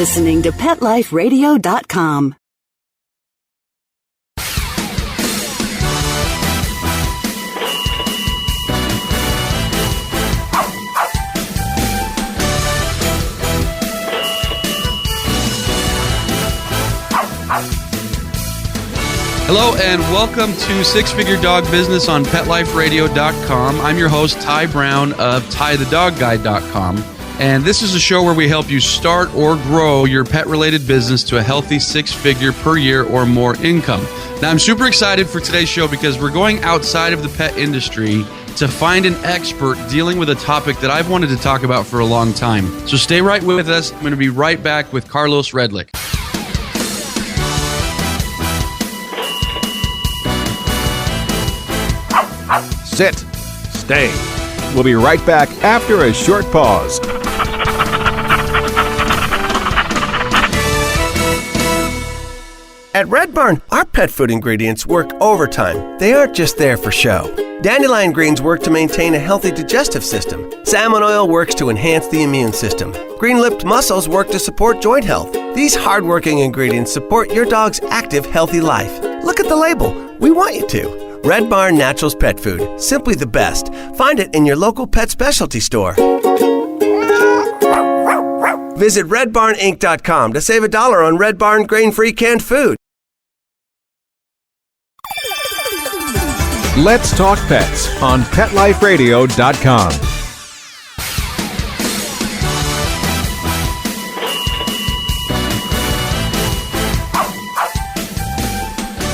listening to PetLifeRadio.com. Hello and welcome to Six Figure Dog Business on PetLifeRadio.com. I'm your host, Ty Brown of TyTheDogGuy.com. And this is a show where we help you start or grow your pet-related business to a healthy six-figure per year or more income. Now, I'm super excited for today's show because we're going outside of the pet industry to find an expert dealing with a topic that I've wanted to talk about for a long time. So stay right with us. I'm going to be right back with Carlos Redlich. Sit. Stay. We'll be right back after a short pause. At Red Barn, our pet food ingredients work overtime. They aren't just there for show. Dandelion greens work to maintain a healthy digestive system. Salmon oil works to enhance the immune system. Green-lipped mussels work to support joint health. These hard-working ingredients support your dog's active, healthy life. Look at the label. We want you to. Red Barn Naturals Pet Food. Simply the best. Find it in your local pet specialty store. Visit redbarninc.com to save $1 on Red Barn grain-free canned food. Let's talk pets on PetLifeRadio.com.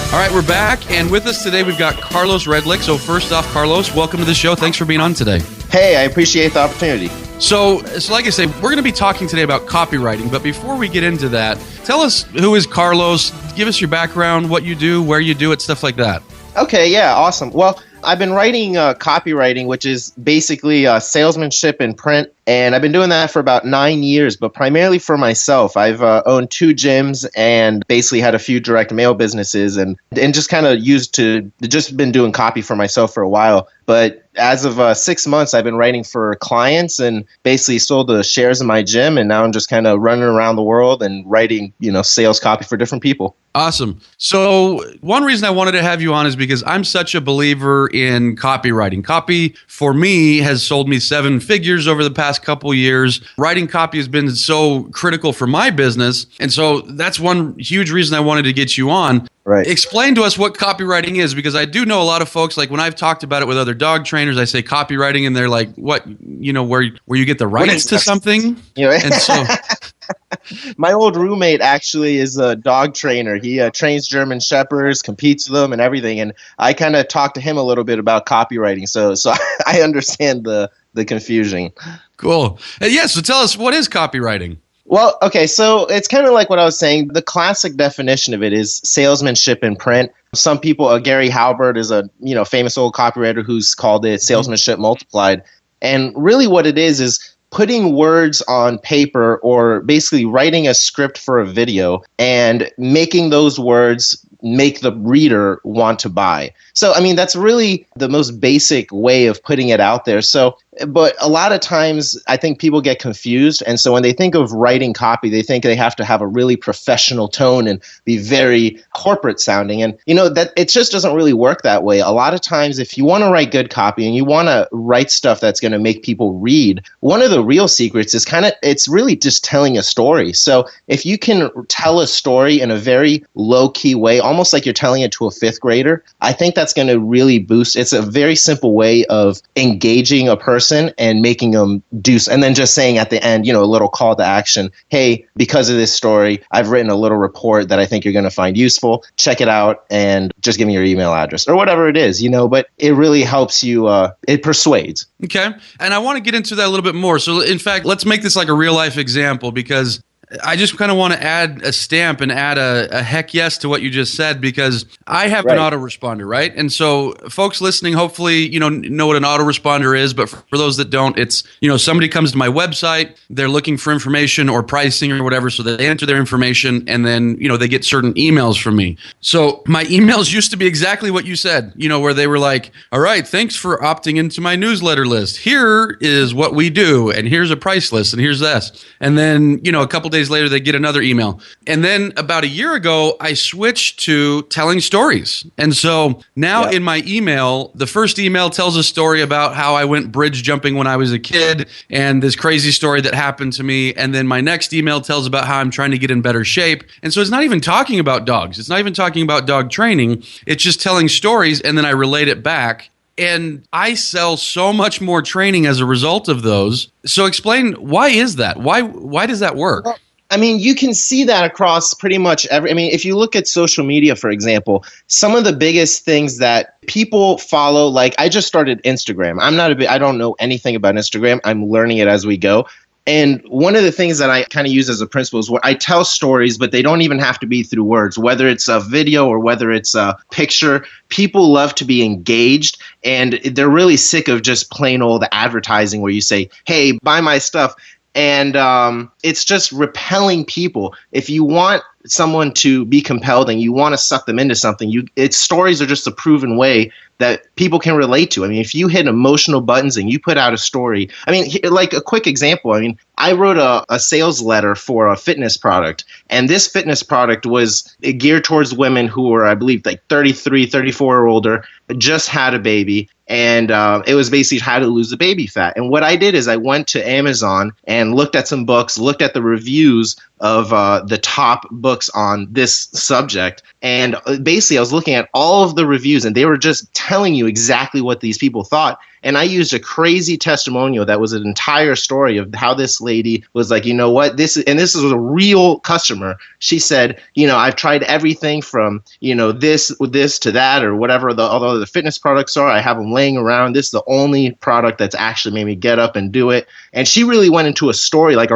All right, we're back, and with us today we've got Carlos Redlich. So first off, Carlos, welcome to the show. Thanks for being on today. Hey, I appreciate the opportunity. So like I say, we're going to be talking today about copywriting, but before we get into that, tell us who is Carlos, give us your background, what you do, where you do it, stuff like that. Okay, yeah, awesome. Well, I've been writing copywriting, which is basically salesmanship in print, and I've been doing that for about 9 years, but primarily for myself. I've owned 2 gyms and basically had a few direct mail businesses and just kind of just been doing copy for myself for a while. But as of 6 months, I've been writing for clients and basically sold the shares in my gym, and now I'm just kind of running around the world and writing, sales copy for different people. Awesome. So one reason I wanted to have you on is because I'm such a believer in copywriting. Copy, for me, has sold me 7 figures over the past couple years. Writing copy has been so critical for my business. And so that's one huge reason I wanted to get you on. Right. Explain to us what copywriting is, because I do know a lot of folks, like when I've talked about it with other dog trainers, I say copywriting and they're like, what, where you get the rights to something? And so... My old roommate actually is a dog trainer. He trains German Shepherds, competes with them and everything. And I kind of talked to him a little bit about copywriting. So I understand the confusion. Cool. So tell us, what is copywriting? Well, okay, so it's kind of like what I was saying. The classic definition of it is salesmanship in print. Some people, Gary Halbert is a famous old copywriter who's called it salesmanship multiplied. And really what it is putting words on paper, or basically writing a script for a video and making those words make the reader want to buy. So, that's really the most basic way of putting it out there. So, but a lot of times I think people get confused. And so when they think of writing copy, they think they have to have a really professional tone and be very corporate sounding. And, that it just doesn't really work that way. A lot of times, if you want to write good copy and you want to write stuff that's going to make people read, one of the real secrets is it's really just telling a story. So if you can tell a story in a very low key way, almost like you're telling it to a 5th grader, I think that's going to really boost. It's a very simple way of engaging a person and making them do, and then just saying at the end, a little call to action. Hey, because of this story, I've written a little report that I think you're going to find useful. Check it out and just give me your email address or whatever it is, but it really helps you. It persuades. Okay. And I want to get into that a little bit more. So in fact, let's make this like a real life example, because I just kind of want to add a stamp and add a heck yes to what you just said, because I have an autoresponder, right? And so folks listening, hopefully, know what an autoresponder is. But for those that don't, it's, somebody comes to my website, they're looking for information or pricing or whatever. So they enter their information and then, they get certain emails from me. So my emails used to be exactly what you said, where they were like, all right, thanks for opting into my newsletter list. Here is what we do. And here's a price list. And here's this. And then, a couple days days later, they get another email. And then about a year ago, I switched to telling stories. And so now in my email, the first email tells a story about how I went bridge jumping when I was a kid and this crazy story that happened to me. And then my next email tells about how I'm trying to get in better shape. And so it's not even talking about dogs. It's not even talking about dog training. It's just telling stories, and then I relate it back. And I sell so much more training as a result of those. So explain, why is that? Why does that work? Well, I mean, you can see that across pretty much if you look at social media, for example, some of the biggest things that people follow, like I just started Instagram. I don't know anything about Instagram. I'm learning it as we go. And one of the things that I kind of use as a principle is where I tell stories, but they don't even have to be through words, whether it's a video or whether it's a picture. People love to be engaged, and they're really sick of just plain old advertising where you say, hey, buy my stuff. And it's just repelling people. If you want someone to be compelled and you want to suck them into something, stories are just a proven way that people can relate to. I mean, if you hit emotional buttons and you put out a story, I mean, like a quick example, I mean, I wrote a sales letter for a fitness product, and this fitness product was geared towards women who were, I believe, like 33, 34 or older, just had a baby. And it was basically how to lose the baby fat. And what I did is I went to Amazon and looked at some books, looked at the reviews of the top books on this subject. And basically I was looking at all of the reviews, and they were just telling you exactly what these people thought. And I used a crazy testimonial that was an entire story of how this lady was like, you know what, this is a real customer. She said, you know, I've tried everything from, you know, this to that or whatever although the fitness products are. I have them laying around. This is the only product that's actually made me get up and do it. And she really went into a story, like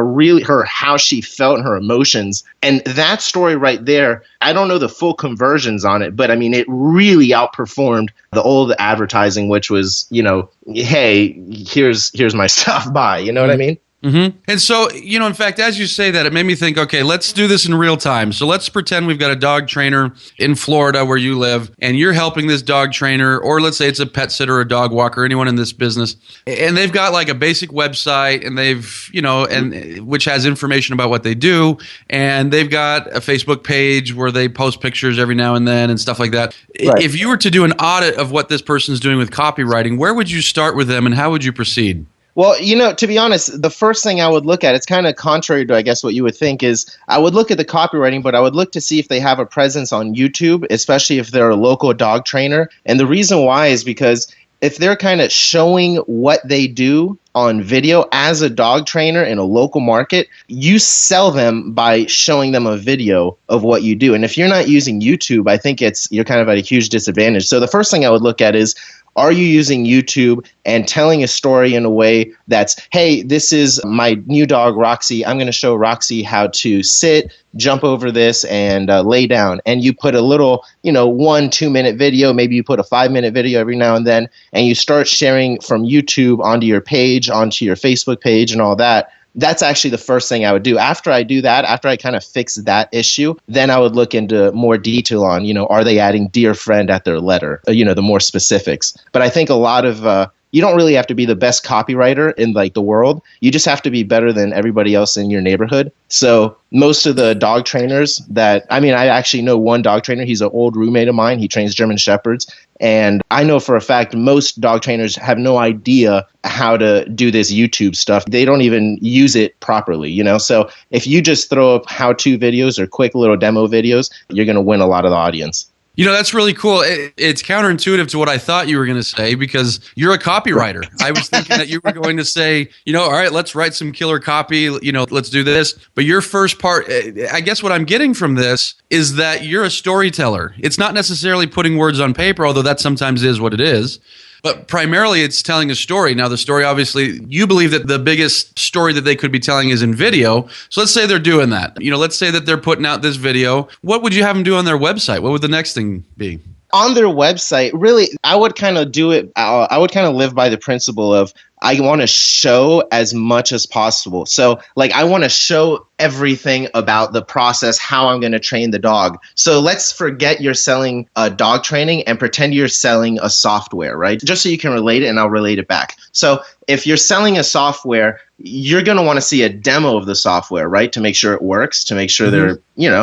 how she felt and her emotions. And that story right there, I don't know the full conversions on it, but I mean, it really outperformed the old advertising, which was, you know, hey, here's my stuff, buy. You know what I mean? Mm-hmm. And so, you know, in fact, as you say that, it made me think, okay, let's do this in real time. So let's pretend we've got a dog trainer in Florida where you live, and you're helping this dog trainer, or let's say it's a pet sitter, a dog walker, anyone in this business. And they've got like a basic website, and they've, you know, and which has information about what they do. And they've got a Facebook page where they post pictures every now and then and stuff like that. Right. If you were to do an audit of what this person's doing with copywriting, where would you start with them and how would you proceed? Well, you know, to be honest, the first thing I would look at, it's kind of contrary to, I guess, what you would think, is I would look at the copywriting, but I would look to see if they have a presence on YouTube, especially if they're a local dog trainer. And the reason why is because if they're kind of showing what they do on video as a dog trainer in a local market, you sell them by showing them a video of what you do. And if you're not using YouTube, I think you're kind of at a huge disadvantage. So the first thing I would look at is, are you using YouTube and telling a story in a way that's, hey, this is my new dog, Roxy. I'm going to show Roxy how to sit, jump over this, and lay down. And you put a little, 1-2 minute video, maybe you put a 5-minute video every now and then, and you start sharing from YouTube onto your page, onto your Facebook page and all that. That's actually the first thing I would do. After I do that, after I kind of fix that issue, then I would look into more detail on, are they adding dear friend at their letter, the more specifics. But I think a lot of, you don't really have to be the best copywriter in like the world. You just have to be better than everybody else in your neighborhood. So most of the dog trainers I actually know one dog trainer. He's an old roommate of mine. He trains German Shepherds. And I know for a fact most dog trainers have no idea how to do this YouTube stuff. They don't even use it properly, So if you just throw up how-to videos or quick little demo videos, you're going to win a lot of the audience. That's really cool. It's counterintuitive to what I thought you were going to say because you're a copywriter. I was thinking that you were going to say, all right, let's write some killer copy, let's do this. But your first part, I guess what I'm getting from this is that you're a storyteller. It's not necessarily putting words on paper, although that sometimes is what it is. But primarily, it's telling a story. Now, the story, obviously, you believe that the biggest story that they could be telling is in video. So let's say they're doing that. Let's say that they're putting out this video. What would you have them do on their website? What would the next thing be? On their website, really, I would kind of do it. I would kind of live by the principle of I want to show as much as possible. So, like, I want to show everything about the process, how I'm going to train the dog. So let's forget you're selling dog training and pretend you're selling a software, right? Just so you can relate it, and I'll relate it back. So if you're selling a software, you're going to want to see a demo of the software, right? To make sure it works, to make sure they're,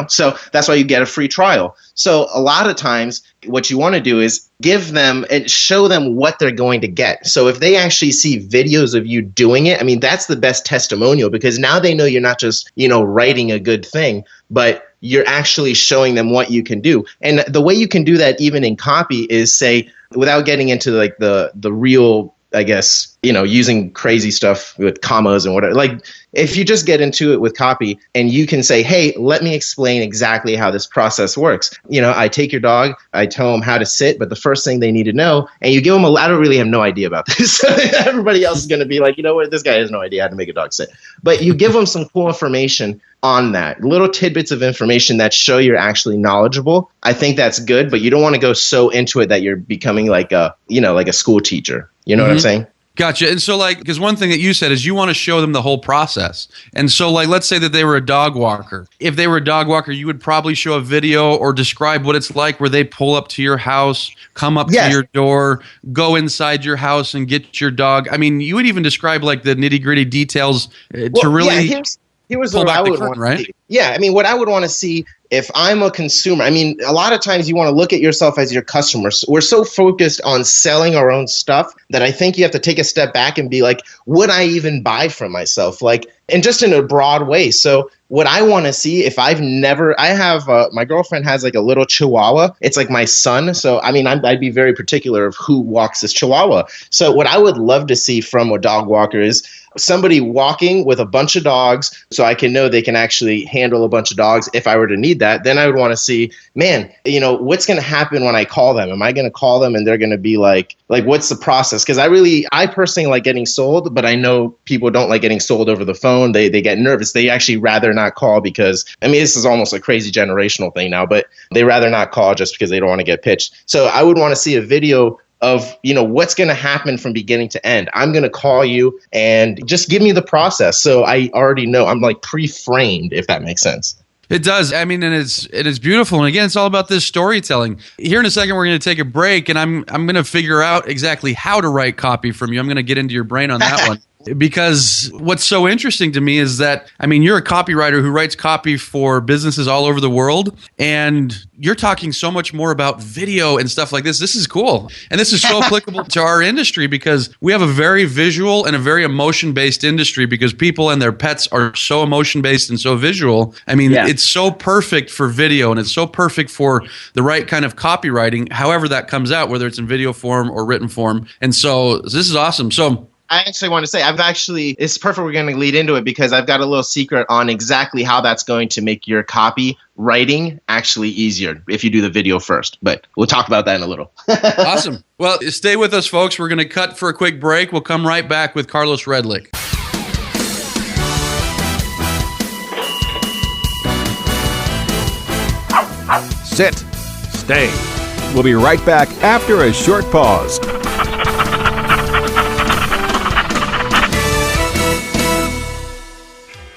so that's why you get a free trial. So a lot of times what you want to do is give them and show them what they're going to get. So if they actually see videos of you doing it, I mean, that's the best testimonial, because now they know you're not just, writing a good thing, but you're actually showing them what you can do. And the way you can do that even in copy is, say, without getting into like the real, I guess, using crazy stuff with commas and whatever. Like, if you just get into it with copy and you can say, hey, let me explain exactly how this process works. I take your dog, I tell them how to sit, but the first thing they need to know, and you give them I don't really have no idea about this. Everybody else is going to be like, what, this guy has no idea how to make a dog sit. But you give them some cool information on that, little tidbits of information that show you're actually knowledgeable. I think that's good, but you don't want to go so into it that you're becoming like a school teacher. You know what I'm saying? Gotcha. And so because one thing that you said is you want to show them the whole process. And so let's say that they were a dog walker. If they were a dog walker, you would probably show a video or describe what it's like where they pull up to your house, come up to your door, go inside your house and get your dog. I mean, you would even describe like the nitty gritty details to really here's pull what back I the would curtain, want to right? see. Yeah, I mean, what I would want to see if I'm a consumer, I mean, a lot of times you want to look at yourself as your customer. We're so focused on selling our own stuff that I think you have to take a step back and be like, would I even buy from myself? And just in a broad way. So what I want to see, my girlfriend has like a little Chihuahua. It's like my son. So, I mean, I'd be very particular of who walks this Chihuahua. So what I would love to see from a dog walker is somebody walking with a bunch of dogs, so I can know they can actually handle a bunch of dogs if I were to need that. Then I would want to see, man, what's going to happen when I call them? Am I going to call them and they're going to be like, what's the process? Because I personally like getting sold, but I know people don't like getting sold over the phone. They get nervous. They actually rather not call because, I mean, this is almost a crazy generational thing now, but they rather not call just because they don't want to get pitched. So I would want to see a video of, what's going to happen from beginning to end. I'm going to call you and just give me the process. So I already know I'm like pre-framed, if that makes sense. It does. I mean, and it is beautiful. And again, it's all about this storytelling. Here in a second, we're going to take a break, and I'm going to figure out exactly how to write copy from you. I'm going to get into your brain on that one. Because what's so interesting to me is that, I mean, you're a copywriter who writes copy for businesses all over the world, and you're talking so much more about video and stuff like this. This is cool. And this is so applicable to our industry because we have a very visual and a very emotion-based industry because people and their pets are so emotion-based and so visual. I mean, It's so perfect for video, and it's so perfect for the right kind of copywriting, however that comes out, whether it's in video form or written form. And so this is awesome. So I actually want to say, it's perfect we're going to lead into it because I've got a little secret on exactly how that's going to make your copy writing actually easier if you do the video first. But we'll talk about that in a little. Awesome. Well, stay with us, folks. We're going to cut for a quick break. We'll come right back with Carlos Redlich. Sit. Stay. We'll be right back after a short pause.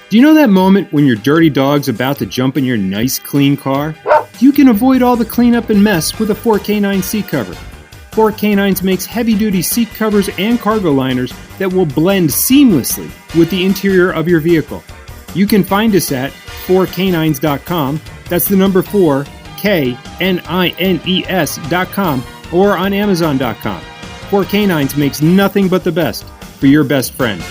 Do you know that moment when your dirty dog's about to jump in your nice, clean car? You can avoid all the cleanup and mess with a 4K9 seat cover. 4K9s makes heavy-duty seat covers and cargo liners that will blend seamlessly with the interior of your vehicle. You can find us at 4K9s.com. That's the number 4, KNINES.com, or on Amazon.com. 4K9s makes nothing but the best for your best friend.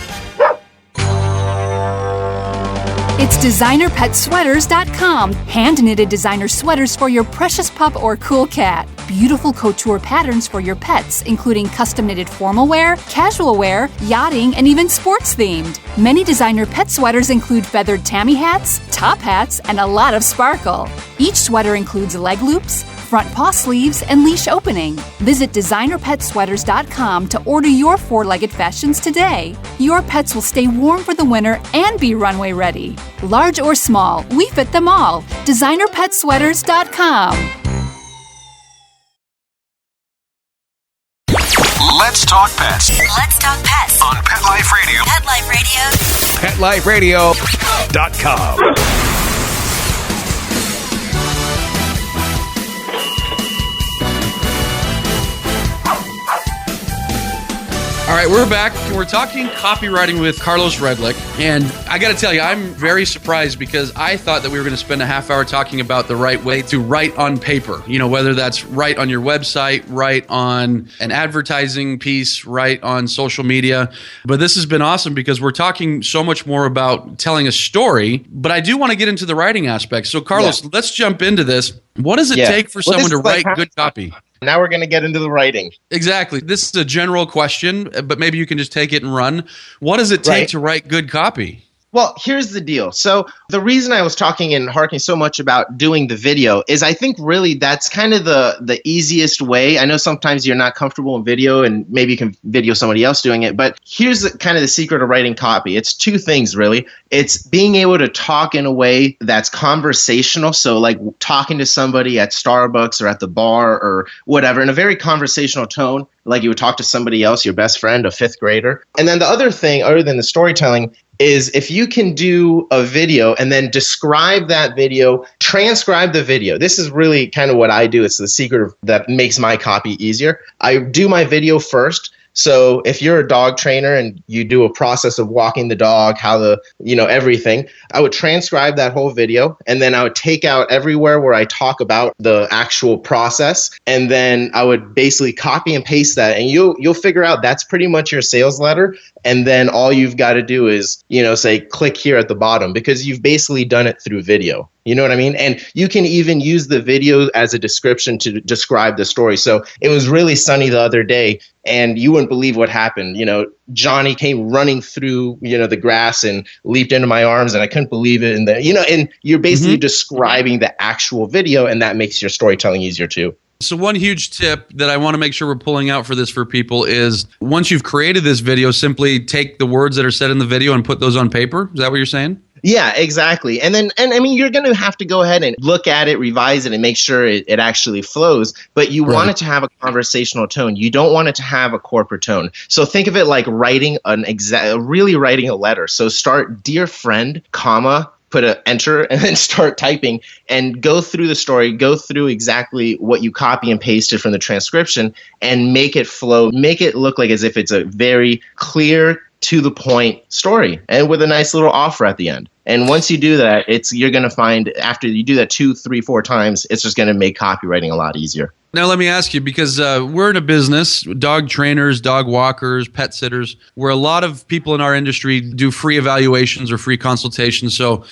It's designerpetsweaters.com. Hand-knitted designer sweaters for your precious pup or cool cat. Beautiful couture patterns for your pets, including custom-knitted formal wear, casual wear, yachting, and even sports-themed. Many designer pet sweaters include feathered tammy hats, top hats, and a lot of sparkle. Each sweater includes leg loops, front paw sleeves, and leash opening. Visit designerpetsweaters.com to order your four-legged fashions today. Your pets will stay warm for the winter and be runway ready. Large or small, we fit them all. designerpetsweaters.com. Let's talk pets. Let's talk pets On Pet Life Radio. Pet Life Radio. Pet Life Radio. copywriter.com. All right, we're back. We're talking copywriting with Carlos Redlich. And I got to tell you, I'm very surprised because I thought that we were going to spend a half hour talking about the right way to write on paper. You know, whether that's write on your website, write on an advertising piece, write on social media. But this has been awesome because we're talking so much more about telling a story. But I do want to get into the writing aspect. So, Carlos, let's jump into this. What does it take for someone to write good copy? Now we're going to get into the writing. Exactly. This is a general question, but maybe you can just take it and run. What does it take to write good copy? Well, here's the deal. So the reason I was talking and harking so much about doing the video is I think really that's kind of the easiest way. I know sometimes you're not comfortable in video and maybe you can video somebody else doing it, but here's kind of the secret of writing copy. It's two things, really. It's being able to talk in a way that's conversational. So like talking to somebody at Starbucks or at the bar or whatever in a very conversational tone, like you would talk to somebody else, your best friend, a fifth grader. And then the other thing, other than the storytelling, is if you can do a video and then describe that video, transcribe the video. This is really kind of what I do. It's the secret that makes my copy easier. I do my video first. So if you're a dog trainer and you do a process of walking the dog, how everything, I would transcribe that whole video and then I would take out everywhere where I talk about the actual process. And then I would basically copy and paste that and you'll figure out that's pretty much your sales letter. And then all you've got to do is, say click here at the bottom because you've basically done it through video. You know what I mean? And you can even use the video as a description to describe the story. So it was really sunny the other day and you wouldn't believe what happened. Johnny came running through, the grass and leaped into my arms and I couldn't believe it. And you're basically describing the actual video and that makes your storytelling easier too. So one huge tip that I want to make sure we're pulling out for this for people is once you've created this video, simply take the words that are said in the video and put those on paper. Is that what you're saying? Yeah, exactly. And you're going to have to go ahead and look at it, revise it, and make sure it actually flows. But you want it to have a conversational tone. You don't want it to have a corporate tone. So think of it like writing really writing a letter. So start, dear friend, comma, put an enter, and then start typing and go through the story, go through exactly what you copy and pasted from the transcription and make it flow, make it look like as if it's a very clear, to the point story and with a nice little offer at the end. And once you do that, you're going to find after you do that 2, 3, 4 times, it's just going to make copywriting a lot easier. Now, let me ask you, because we're in a business, dog trainers, dog walkers, pet sitters, where a lot of people in our industry do free evaluations or free consultations. So,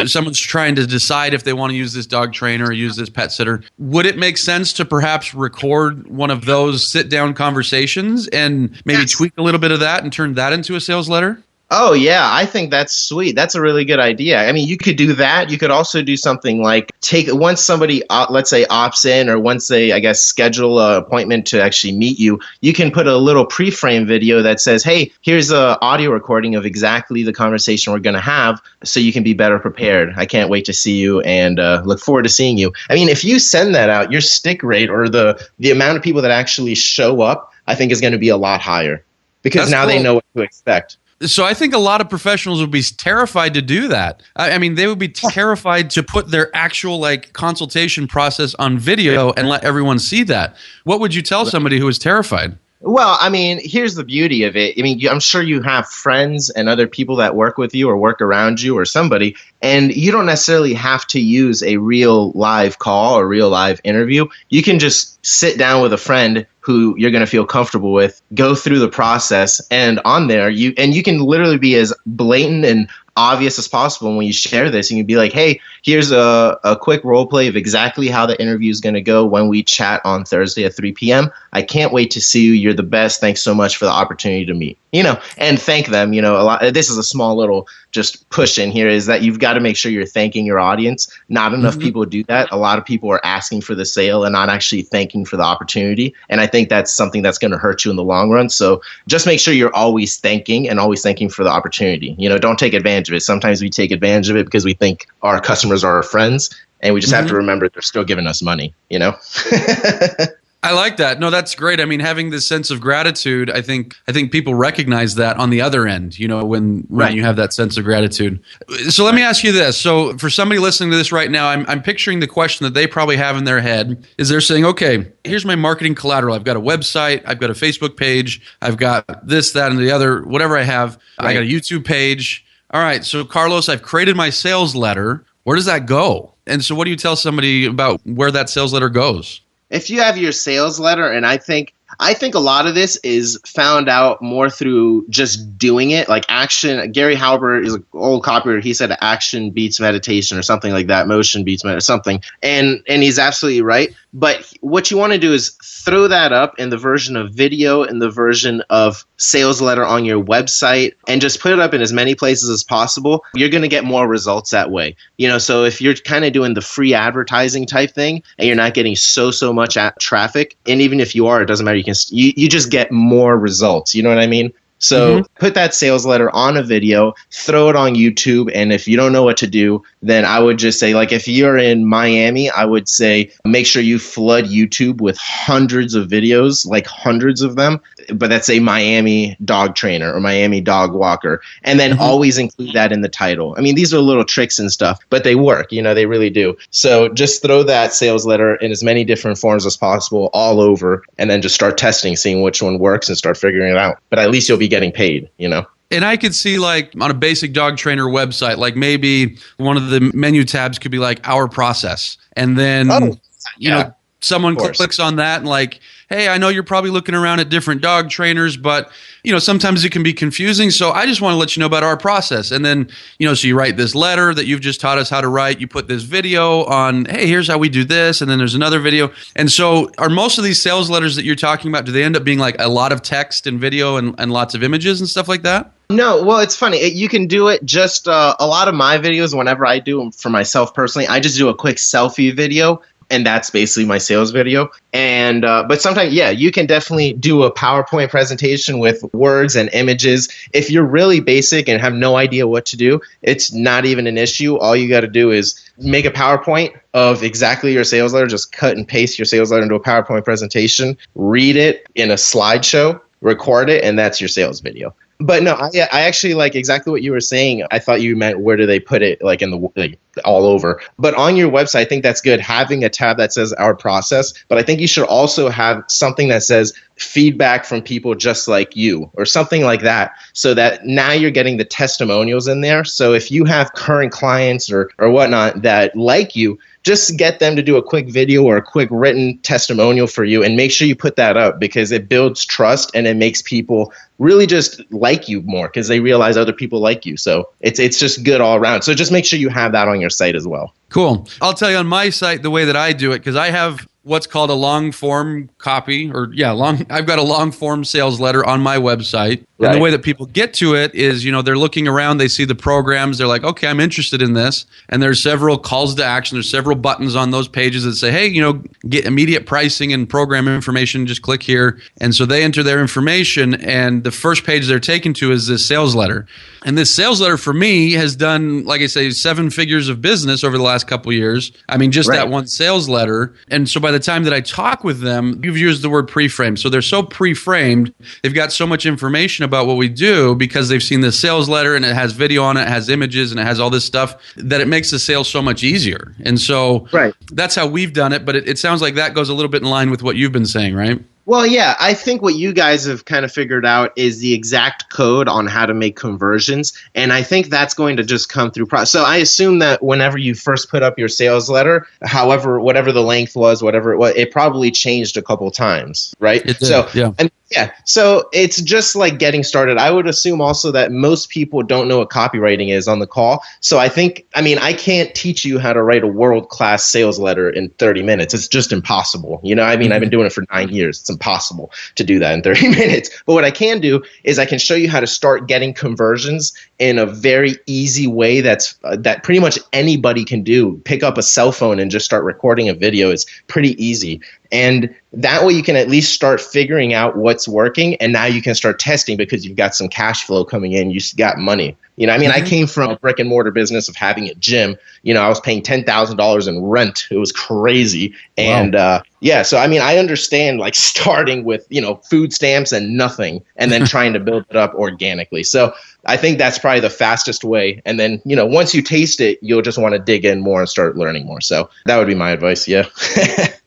someone's trying to decide if they want to use this dog trainer or use this pet sitter. Would it make sense to perhaps record one of those sit-down conversations and maybe tweak a little bit of that and turn that into a sales letter? Oh, yeah, I think that's sweet. That's a really good idea. I mean, you could do that. You could also do something like once somebody, let's say, opts in or once they, schedule an appointment to actually meet you, you can put a little pre-frame video that says, hey, here's an audio recording of exactly the conversation we're going to have so you can be better prepared. I can't wait to see you and look forward to seeing you. I mean, if you send that out, your stick rate or the amount of people that actually show up, I think is going to be a lot higher because now they know what to expect. So I think a lot of professionals would be terrified to do that. I mean, they would be terrified to put their actual consultation process on video and let everyone see that. What would you tell somebody who is terrified? Well, I mean, here's the beauty of it. I mean, I'm sure you have friends and other people that work with you or work around you or somebody, and you don't necessarily have to use a real live call or real live interview. You can just sit down with a friend who you're going to feel comfortable with, go through the process, and on there, you can literally be as blatant and obvious as possible when you share this. And you can be like, hey, here's a quick role play of exactly how the interview is going to go when we chat on Thursday at 3 p.m. I can't wait to see you. You're the best. Thanks so much for the opportunity to meet. And thank them. A lot. This is a small little just push in here is that you've got to make sure you're thanking your audience. Not enough people do that. A lot of people are asking for the sale and not actually thanking for the opportunity. And I think that's something that's going to hurt you in the long run. So just make sure you're always thanking and always thanking for the opportunity. Don't take advantage of it. Sometimes we take advantage of it because we think our customers are our friends, and we just have to remember they're still giving us money, I like that. No, that's great. I mean, having this sense of gratitude, I think people recognize that on the other end, when you have that sense of gratitude. So let me ask you this. So for somebody listening to this right now, I'm picturing the question that they probably have in their head is they're saying, okay, here's my marketing collateral. I've got a website. I've got a Facebook page. I've got this, that, and the other, whatever I have. Right. I got a YouTube page. All right. So Carlos, I've created my sales letter. Where does that go? And so what do you tell somebody about where that sales letter goes? If you have your sales letter, and I think a lot of this is found out more through just doing it, like action. Gary Halbert is an old copywriter. He said action beats meditation or something like that. Motion beats meditation or something. And he's absolutely right. But what you want to do is throw that up in the version of video, in the version of sales letter on your website, and just put it up in as many places as possible. You're going to get more results that way. So if you're kind of doing the free advertising type thing and you're not getting so much traffic, and even if you are, it doesn't matter. You just get more results. You know what I mean? So put that sales letter on a video, throw it on YouTube, and if you don't know what to do, then I would just say, like if you're in Miami, I would say make sure you flood YouTube with hundreds of videos, like hundreds of them, but that's a Miami dog trainer or Miami dog walker, and then always include that in the title. I mean, these are little tricks and stuff, but they work, they really do. So just throw that sales letter in as many different forms as possible all over, and then just start testing, seeing which one works and start figuring it out. But at least you'll be getting paid, And I could see like on a basic dog trainer website, like maybe one of the menu tabs could be like our process. And then, someone clicks on that and like, hey, I know you're probably looking around at different dog trainers, but, sometimes it can be confusing. So I just want to let you know about our process. And then, so you write this letter that you've just taught us how to write. You put this video on, hey, here's how we do this. And then there's another video. And so are most of these sales letters that you're talking about, do they end up being like a lot of text and video and lots of images and stuff like that? No, well, it's funny. You can do it just a lot of my videos, whenever I do them for myself personally, I just do a quick selfie video. And that's basically my sales video. And but sometimes, you can definitely do a PowerPoint presentation with words and images. If you're really basic and have no idea what to do, it's not even an issue. All you got to do is make a PowerPoint of exactly your sales letter. Just cut and paste your sales letter into a PowerPoint presentation, read it in a slideshow, record it, and that's your sales video. But no, I actually like exactly what you were saying. I thought you meant where do they put it, like in the all over. But on your website, I think that's good, having a tab that says our process. But I think you should also have something that says feedback from people just like you or something like that, so that now you're getting the testimonials in there. So if you have current clients or whatnot that like you, just get them to do a quick video or a quick written testimonial for you, and make sure you put that up, because it builds trust and it makes people really just like you more because they realize other people like you. So it's just good all around. So just make sure you have that on your site as well. Cool. I'll tell you on my site the way that I do it, because I have what's called a long form copy, I've got a long form sales letter on my website. Right. And the way that people get to it is, they're looking around, they see the programs, they're like, okay, I'm interested in this. And there's several calls to action. There's several buttons on those pages that say, hey, get immediate pricing and program information, just click here. And so they enter their information, and the first page they're taken to is this sales letter. And this sales letter for me has done, like I say, 7 figures of business over the last couple of years. I mean, just that one sales letter. And so by the time that I talk with them, you've used the word pre-framed. So they're so pre-framed, they've got so much information about what we do because they've seen the sales letter and it has video on it, it has images, and it has all this stuff that it makes the sale so much easier. And so that's how we've done it. But it sounds like that goes a little bit in line with what you've been saying, right? Well, yeah, I think what you guys have kind of figured out is the exact code on how to make conversions. And I think that's going to just come through. So I assume that whenever you first put up your sales letter, whatever the length was, whatever it was, it probably changed a couple times, right? It did, so it's just like getting started. I would assume also that most people don't know what copywriting is on the call. So I can't teach you how to write a world-class sales letter in 30 minutes. It's just impossible. I've been doing it for 9 years. It's impossible to do that in 30 minutes. But what I can do is I can show you how to start getting conversions in a very easy way that pretty much anybody can do. Pick up a cell phone and just start recording a video. It's pretty easy. And that way you can at least start figuring out what's working, and now you can start testing because you've got some cash flow coming in. You got money. I came from a brick and mortar business of having a gym. I was paying $10,000 in rent. It was crazy. And so I understand like starting with, food stamps and nothing, and then trying to build it up organically. So I think that's probably the fastest way. And then, once you taste it, you'll just want to dig in more and start learning more. So that would be my advice. Yeah.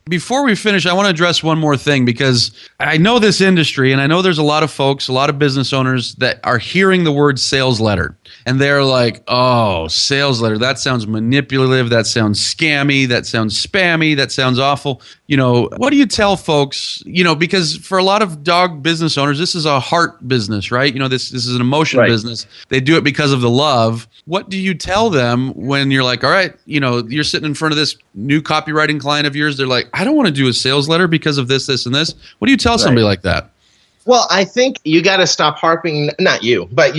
Before we finish, I want to address one more thing, because I know this industry, and I know there's a lot of folks, a lot of business owners that are hearing the word sales letter, and they're like, oh, sales letter, that sounds manipulative, that sounds scammy, that sounds spammy, that sounds awful. What do you tell folks, because for a lot of dog business owners, this is a heart business, right? This is an emotion business. They do it because of the love. What do you tell them when you're like, all right, you're sitting in front of this new copywriting client of yours, they're like, I don't want to do a sales letter because of this, this, and this. What do you tell somebody like that? Well, I think you got to stop harping, not you, but,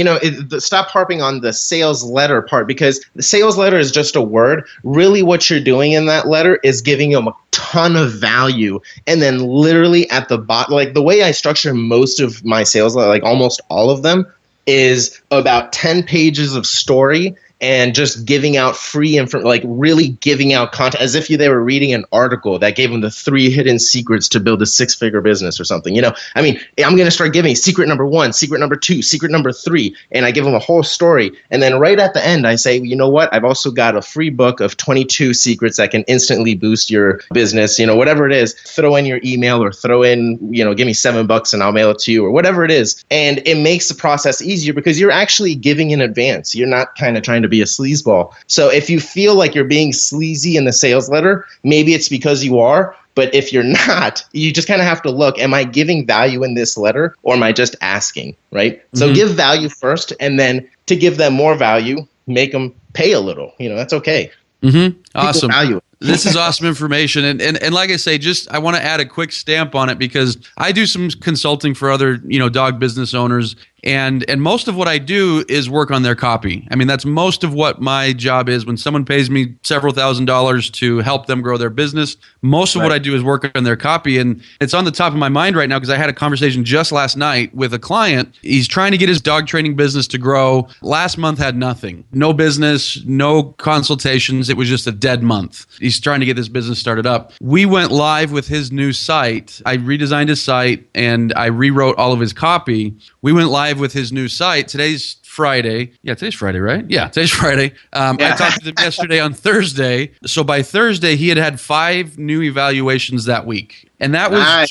stop harping on the sales letter part, because the sales letter is just a word. Really what you're doing in that letter is giving them a ton of value. And then literally at the bottom, like the way I structure most of my sales letter, like almost all of them, is about 10 pages of story and just giving out free information, like really giving out content as if they were reading an article that gave them the 3 hidden secrets to build a 6-figure business or something. I'm going to start giving secret number 1, secret number 2, secret number 3, and I give them a whole story. And then right at the end, I say, you know what? I've also got a free book of 22 secrets that can instantly boost your business, whatever it is. Throw in your email or throw in, give me $7 and I'll mail it to you or whatever it is. And it makes the process easier because you're actually giving in advance. You're not kind of trying to be a sleazeball. So if you feel like you're being sleazy in the sales letter, maybe it's because you are. But if you're not, you just kind of have to look, am I giving value in this letter or am I just asking, right? So give value first, and then to give them more value, make them pay a little. That's okay. Awesome. Value. This is awesome information. And like I say, I want to add a quick stamp on it, because I do some consulting for other, dog business owners. And most of what I do is work on their copy. That's most of what my job is. When someone pays me several $1,000s to help them grow their business, most of what I do is work on their copy. And it's on the top of my mind right now because I had a conversation just last night with a client. He's trying to get his dog training business to grow. Last month had nothing. No business, no consultations. It was just a dead month. He's trying to get this business started up. We went live with his new site. I redesigned his site and I rewrote all of his copy. We went live with his new site. Today's Friday. Yeah, today's Friday, right? Yeah, today's Friday. I talked to him yesterday on Thursday. So by Thursday, he had 5 new evaluations that week. And that was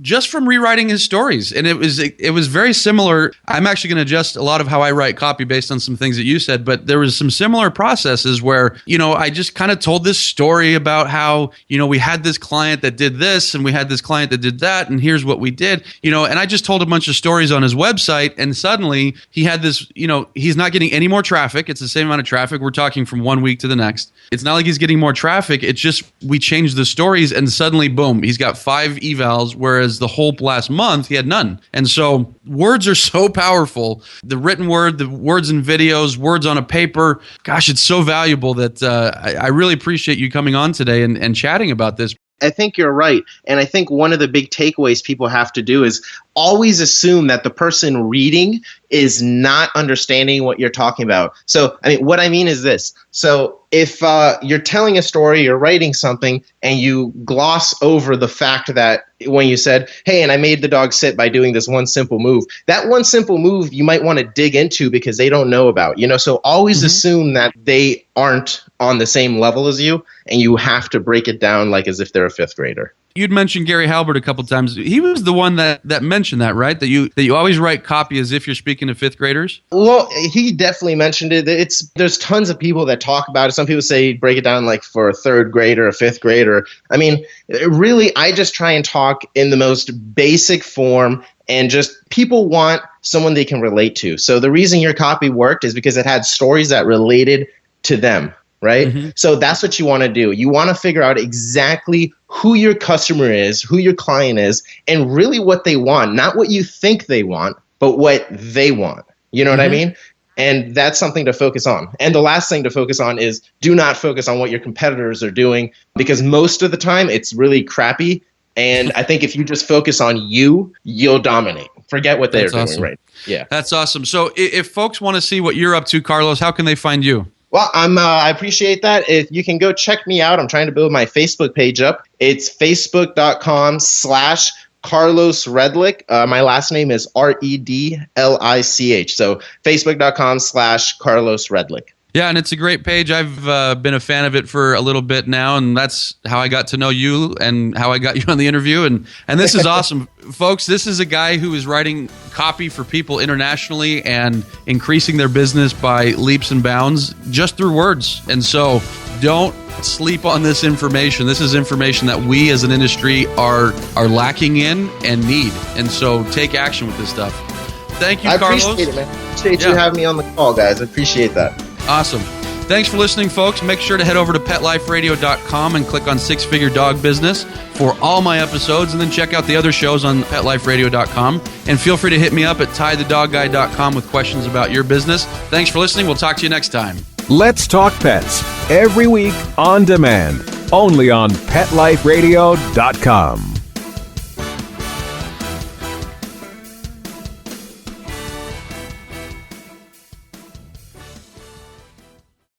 just from rewriting his stories. And it was very similar. I'm actually going to adjust a lot of how I write copy based on some things that you said, but there was some similar processes where, I just kind of told this story about how, we had this client that did this and we had this client that did that, and here's what we did, and I just told a bunch of stories on his website, and suddenly he had this, he's not getting any more traffic. It's the same amount of traffic. We're talking from one week to the next. It's not like he's getting more traffic. It's just we changed the stories and suddenly, boom, he's got 5 evals, whereas the whole last month he had none. And so words are so powerful. The written word, the words in videos, words on a paper. Gosh, it's so valuable that I really appreciate you coming on today and chatting about this. I think you're right. And I think one of the big takeaways people have to do is always assume that the person reading is not understanding what you're talking about. So, what I mean is this. So if you're telling a story, you're writing something, and you gloss over the fact that when you said, hey, and I made the dog sit by doing this one simple move, that one simple move you might want to dig into because they don't know about, so always assume that they aren't on the same level as you, and you have to break it down like as if they're a 5th grader. You'd mentioned Gary Halbert a couple times. He was the one that mentioned that, right? That you always write copy as if you're speaking to 5th graders? Well, he definitely mentioned it. There's tons of people that talk about it. Some people say break it down like for a 3rd grader, a 5th grader. Really, I just try and talk in the most basic form, and just people want someone they can relate to. So the reason your copy worked is because it had stories that related to them. Right? So that's what you want to do. You want to figure out exactly who your customer is, who your client is, and really what they want. Not what you think they want, but what they want. You know what I mean? And that's something to focus on. And the last thing to focus on is do not focus on what your competitors are doing, because most of the time it's really crappy. And I think if you just focus on you'll dominate. Forget what they're doing, right? Yeah. That's awesome. So if folks want to see what you're up to, Carlos, how can they find you? Well, I appreciate that. If you can go check me out, I'm trying to build my Facebook page up. It's facebook.com/Carlos Redlich. My last name is Redlich. So facebook.com/Carlos Redlich. Yeah, and it's a great page. I've been a fan of it for a little bit now, and that's how I got to know you and how I got you on the interview. And this is awesome. Folks, this is a guy who is writing copy for people internationally and increasing their business by leaps and bounds just through words. And so don't sleep on this information. This is information that we as an industry are lacking in and need. And so take action with this stuff. Thank you, Carlos. I appreciate it, man. Appreciate you having me on the call, guys. I appreciate that. Awesome. Thanks for listening, folks. Make sure to head over to PetLifeRadio.com and click on Six Figure Dog Business for all my episodes, and then check out the other shows on PetLifeRadio.com. And feel free to hit me up at TieTheDogGuy.com with questions about your business. Thanks for listening. We'll talk to you next time. Let's Talk Pets, every week on demand, only on PetLifeRadio.com.